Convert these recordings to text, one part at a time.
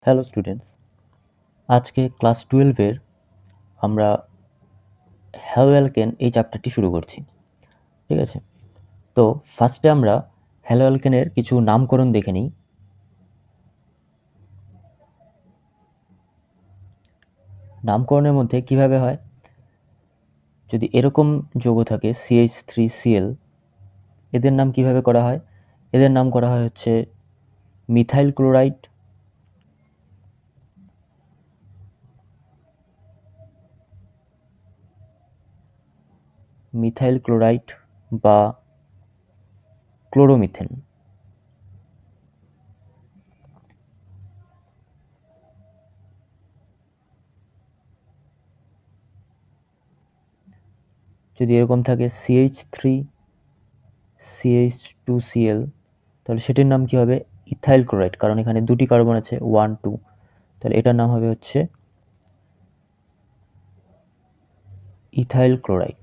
Hello students, আজকে class 12-এর আমরা হ্যালোঅ্যালকেন এই চ্যাপ্টারটি শুরু করছি। ঠিক আছে, তো ফার্স্টে আমরা হ্যালোঅ্যালকেনের কিছু নামকরণ দেখে নিই। নামকরণের মধ্যে কিভাবে হয়, যদি এরকম যৌগ থাকে CH3Cl, এদের নাম কিভাবে করা হয়? এদের নাম করা হয় হচ্ছে মিথাইল ক্লোরাইড, বা ক্লোরোমিথেন। যদি এরকম থাকে CH3CH2Cl, তাহলে সেটির নাম কি হবে? ইথাইল ক্লোরাইড, কারণ এখানে দুটি কার্বন আছে 1 2, তাহলে এটার নাম হবে হচ্ছে ইথাইল ক্লোরাইড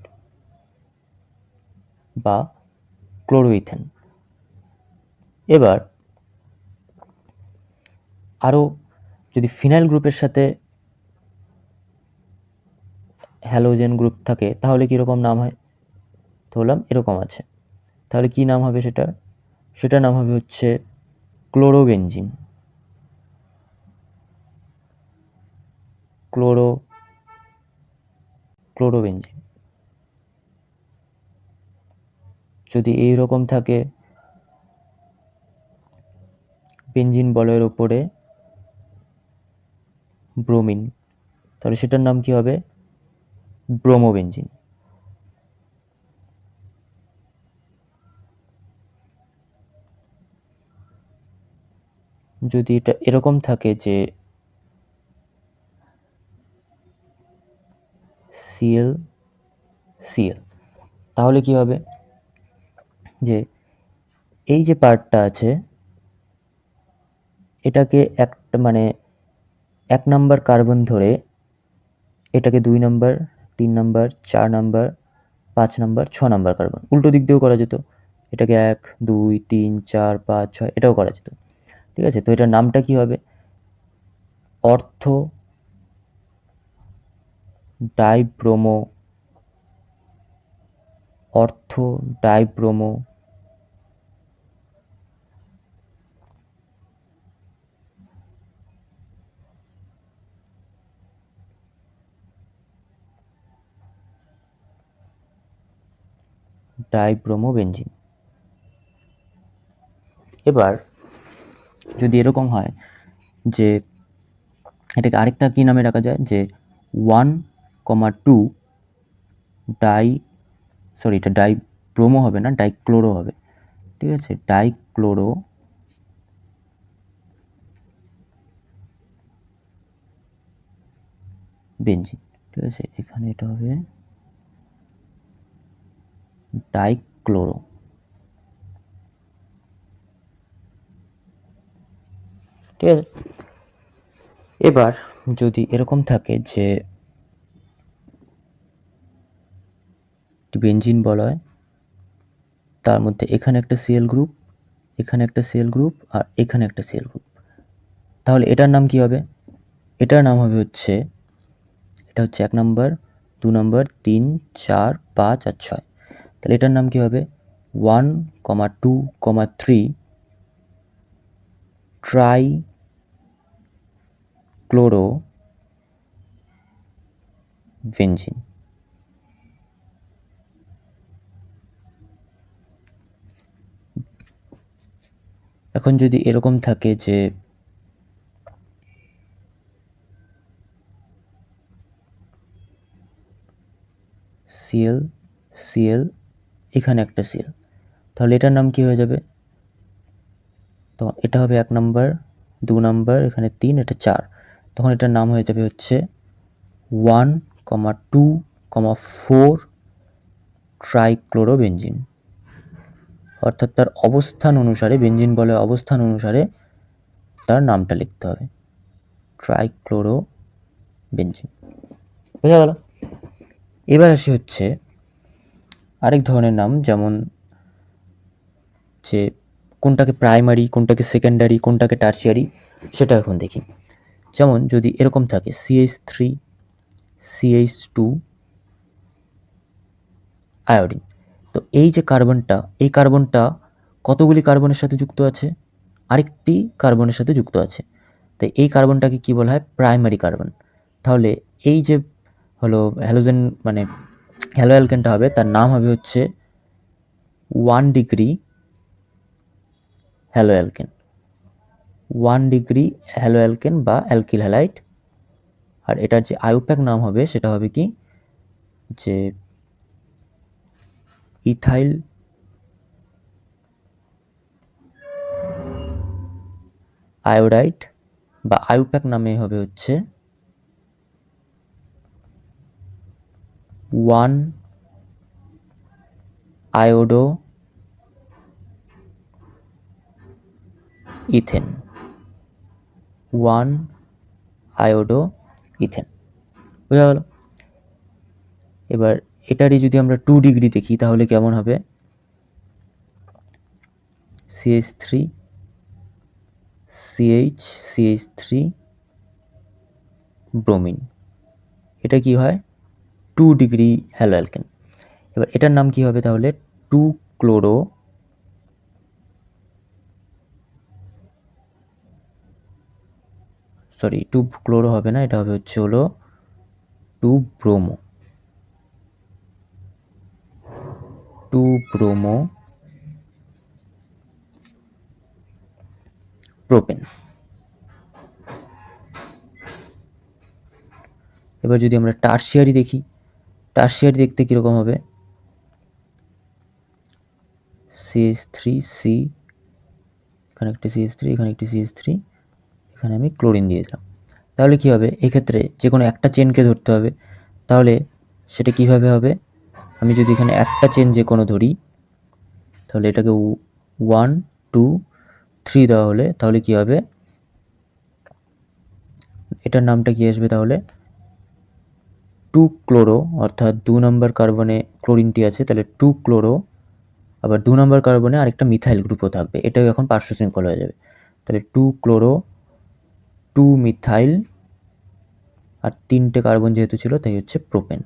বা ক্লোরোইথেন। এবার আরও যদি ফিনাইল গ্রুপের সাথে হ্যালোজেন গ্রুপ থাকে তাহলে কীরকম নাম হয়? ধরলাম এরকম আছে, তাহলে কি নাম হবে সেটার নাম হবে হচ্ছে ক্লোরোবেনজিন। ক্লোরোবেনজিন। যদি এইরকম থাকে বেনজিন বলয়ের ওপরে ব্রোমিন, তাহলে সেটার নাম কি হবে? ব্রোমোবেনজিন। যদি এটা এরকম থাকে যে Cl, তাহলে কি হবে? যে এই যে পার্টটা আছে এটাকে এক নাম্বার কার্বন ধরে এটাকে 2 number, 3 number, 4 number, 5 number, 6 number carbon উল্টো দিক দিয়েও করা যেত। এটাকে 1 2 3 4 5 6 এটাও করা যেত। ঠিক আছে, তো এটার নামটা কি হবে? Ortho dibromo dibromobenzene. এবার যদি এরকম হয় যে এটাকে আরেকটা কি নামে রাখা যায়, যে 1,2 এটা ডাইব্রোমো হবে না, ডাইক্লোরো হবে। ঠিক আছে, ডাইক্লোরো বেনজিন। ঠিক আছে, এখানে এটা হবে ডাইক্লোরো। ঠিক আছে, এবার যদি এরকম থাকে যে বেনজিন বলয়, তার মধ্যে এখানে একটা Cl গ্রুপ, এখানে একটা Cl গ্রুপ, আর এখানে একটা Cl গ্রুপ, তাহলে এটার নাম কি হবে? এটার নাম হবে হচ্ছে, এটা হচ্ছে 1 নাম্বার, 2 নাম্বার, 3 4 5 আর 6, তাহলে এটার নাম কি হবে? 1,2,3 ট্রাই ক্লোরো বেনজিন। এখন যদি এরকম থাকে যে Cl, এখানে একটা Cl, তাহলে এটার নাম কি হয়ে যাবে? তো এটা হবে 1 নাম্বার, 2 নাম্বার, এখানে 3, এটা 4, তখন এটার নাম হয়ে যাবে হচ্ছে 1,2,4 ট্রাইক্লোরোবেনজিন। অর্থাৎ তার অবস্থান অনুসারে, বেনজিন বলে অবস্থান অনুসারে তার নামটা লিখতে হবে, ট্রাইক্লোরোবেনজিন। বোঝা গেল? এবার আসি হচ্ছে আরেক ধরনের নাম, যেমন যে কোনটাকে প্রাইমারি, কোনটাকে সেকেন্ডারি, কোনটাকে টার্সিয়ারি, সেটা এখন দেখি। যেমন যদি এরকম থাকে CH3 CH2 আয়োডিন, তো এই যে কার্বনটা, এই কার্বনটা কতগুলি কার্বনের সাথে যুক্ত আছে? আরেকটি কার্বনের সাথে যুক্ত আছে। তো এই কার্বনটাকে কি বলা হয়? Primary carbon. তাহলে এই যে হলো হ্যালোজেন মানে হ্যালো অ্যালকেনটা হবে, তার নাম হবে হচ্ছে 1 degree hello alkane, 1 degree hello alkane বা অ্যালকিল হ্যালাইড। আর এটার যে আইউপ্যাক নাম হবে সেটা হবে কি, যে ইথাইল আয়োডাইড, বা আইউপ্যাক নামে হবে হচ্ছে 1 আয়োডো ইথেন, 1 আয়োডো ইথেন। বোঝা গেল? এবার এটারই যদি আমরা 2 ডিগ্রি দেখি তাহলে কেমন হবে? CH3 CH3 ব্রোমিন, এটা কি হয়? 2 ডিগ্রি হ্যালো অ্যালকেন। এবার এটার নাম কি হবে তাহলে? 2 ক্লোরো সরি 2 ক্লোরো হবে না, এটা হবে হচ্ছে হলো 2 ব্রোমো, 2 ব্রোমো প্রোপেন। এবার যদি আমরা টারশিয়ারি দেখি, টারশিয়ারি দেখতে কীরকম হবে? CH3C, এখানে একটি CH3, এখানে একটি CH3, এখানে আমি ক্লোরিন দিয়ে দিলাম। তাহলে কি হবে? এক্ষেত্রে যে কোনো একটা চেনকে ধরতে হবে। তাহলে সেটা কিভাবে হবে? আমি যদি এখানে একটা চেন যে কোনো ধরি, তাহলে এটাকে 1 2 3 দেওয়া হলে তাহলে কি হবে? এটার নামটা কি আসবে তাহলে? 2 ক্লোরো, অর্থাৎ 2 নম্বর কার্বনে ক্লোরিনটি আছে, তাহলে 2 ক্লোরো, আবার 2 নম্বর কার্বনে আরেকটা মিথাইল গ্রুপও থাকবে, এটাও এখন পার্শ্ব শৃঙ্খল হয়ে যাবে। তাহলে 2 ক্লোরো 2 মিথাইল, আর 3টে কার্বন যেহেতু ছিল তাই হচ্ছে প্রোপেন।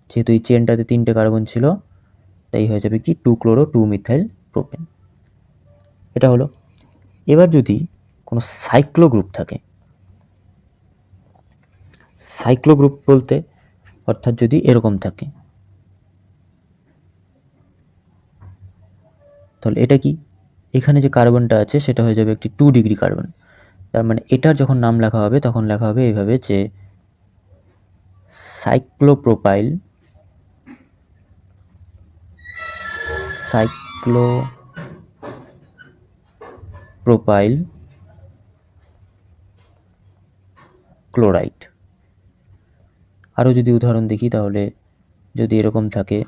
যেহেতু এই চেনটাতে 3টে কার্বন ছিল তাই হয়ে যাবে কি 2 ক্লোরো 2 মিথাইল প্রোপেন। এটা হলো। এবার যদি কোনো সাইক্লো গ্রুপ থাকে, সাইক্লো গ্রুপ বলতে অর্থাৎ যদি এরকম থাকে, তাহলে এটা কি? এখানে যে কার্বনটা আছে সেটা হয়ে যাবে একটি 2 ডিগ্রি কার্বন। তার মানে এটার যখন নাম লেখা হবে তখন লেখা হবে এইভাবে, যে সাইক্লোপ্রোপাইল, সাইক্লোপ্রোপাইল ক্লোরাইড। আরও যদি উদাহরণ দেখি তাহলে যদি এরকম থাকে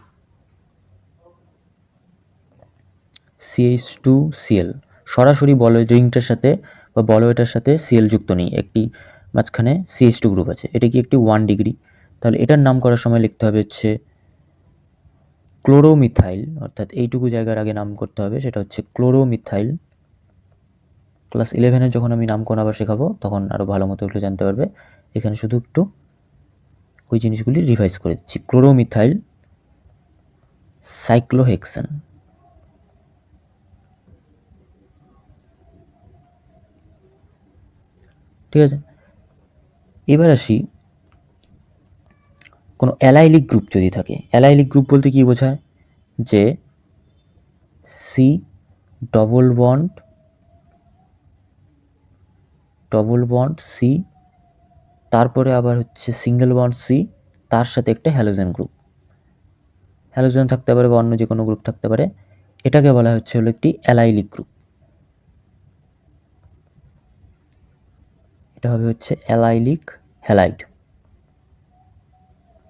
CH2Cl, সরাসরি রিংটার সাথে বা বলয়েটার সাথে Cl যুক্ত নেই, একটি মাঝখানে CH2 গ্রুপ আছে, এটা কি একটি 1 ডিগ্রি। তাহলে এটার নাম করার সময় লিখতে হবে হচ্ছে ক্লোরোমিথাইল, অর্থাৎ এইটুকু জায়গার আগে নাম করতে হবে, সেটা হচ্ছে ক্লোরোমিথাইল। ক্লাস 11-এর যখন আমি নামকরণ আবার শেখাবো তখন আরও ভালো মতো একটু জানতে পারবে। এখানে শুধু একটু ওই জিনিসগুলি রিভাইজ করে দিচ্ছি। ক্লোরোমিথাইল সাইক্লোহেক্সেন। ঠিক আছে, এবার আসি কোনো অ্যালাইলিক গ্রুপ যদি থাকে। অ্যালাইলিক গ্রুপ বলতে কি বোঝায়? যে সি ডবল বন্ড সি, তারপরে আবার হচ্ছে সিঙ্গেল বন্ড সি, তার সাথে একটা হ্যালোজেন গ্রুপ। হ্যালোজেন থাকতে পারে বা অন্য যে কোনো গ্রুপ থাকতে পারে, এটাকে বলা হচ্ছে হলো একটি অ্যালাইলিক গ্রুপ। এটা হবে হচ্ছে অ্যালাইলিক হ্যালাইড।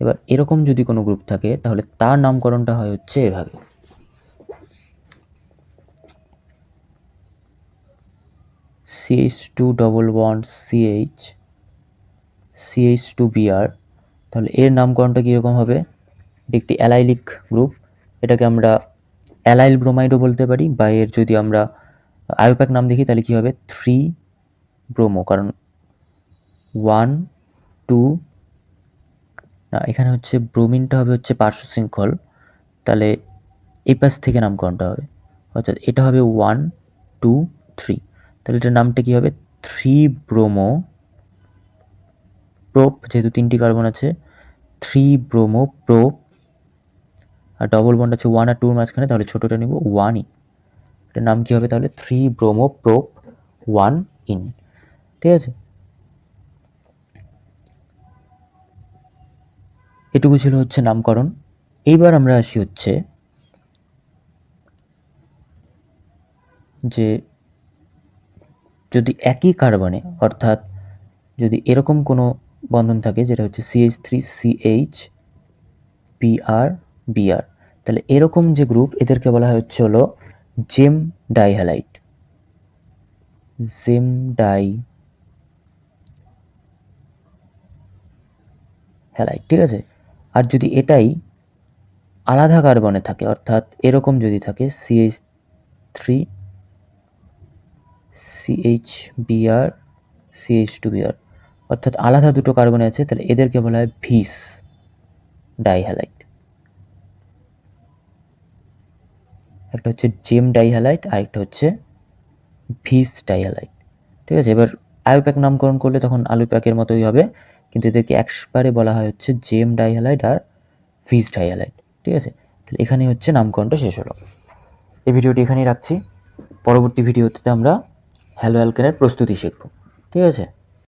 এবার এরকম যদি কোনো গ্রুপ থাকে তাহলে তার নামকরণটা হয় হচ্ছে এভাবে, CH2 double bond CH CH2Br। তাহলে এর নামকরণটা কীরকম হবে? এটি একটি অ্যালাইলিক গ্রুপ, এটাকে আমরা অ্যালাইল ব্রোমাইডও বলতে পারি, বা এর যদি আমরা আইউপ্যাক নাম দেখি তাহলে কী হবে? 3 ব্রোমো, কারণ 1 2, না এখানে হচ্ছে ব্রোমিনটা হবে হচ্ছে পার্শ্ব শৃঙ্খল, তাহলে এই পাশ থেকে নামকরণটা হবে, অর্থাৎ এটা হবে 1 2 3, তাহলে এটার নামটা কি হবে 3 ব্রোমো প্রোপ, যেহেতু 3টি কার্বন আছে 3 ব্রোমো প্রোপ, আর ডবল বন্ড আছে 1 আর 2 এর মাঝখানে, তাহলে ছোটটা নিব 1 ইন, এটার নাম কি হবে তাহলে 3 ব্রোমো প্রোপ 1 ইন। ঠিক আছে, এটুকু ছিল হচ্ছে নামকরণ। এইবার আমরা আসি হচ্ছে যে যদি একই কার্বনে, অর্থাৎ যদি এরকম কোনো বন্ধন থাকে যেটা হচ্ছে CH3CH PR BR, তাহলে এরকম যে গ্রুপ এদেরকে বলা হয় হচ্ছে হলো জেম ডাইহ্যালাইড, জেম ডাইহ্যালাইড। ঠিক আছে, আর যদি এটাই আলাদা কার্বনে থাকে, অর্থাৎ এরকম যদি থাকে CH3 CHBr CH2Br, অর্থাৎ আলাদা দুটো কার্বনে আছে, তাহলে এদেরকে বলা হয় ভিস ডাইহ্যালাইড। একটা হচ্ছে জেম ডাইহ্যালাইড আর একটা হচ্ছে ভিস ডাইহ্যালাইড। ঠিক আছে, এবার আয়ুপ্যাক নামকরণ করলে তখন আলুপ্যাকের মতোই হবে, কিন্তু এদেরকে একবারে বলা হয় হচ্ছে জেম ডাইহ্যালাইড আর ভিস ডাইহ্যালাইড। ঠিক আছে, তাহলে এখানেই হচ্ছে নামকরণটা শেষ হলো। এই ভিডিওটি এখানেই রাখছি, পরবর্তী ভিডিওতে আমরা হ্যালো অ্যালকেনের প্রস্তুতি শিখব। ঠিক আছে।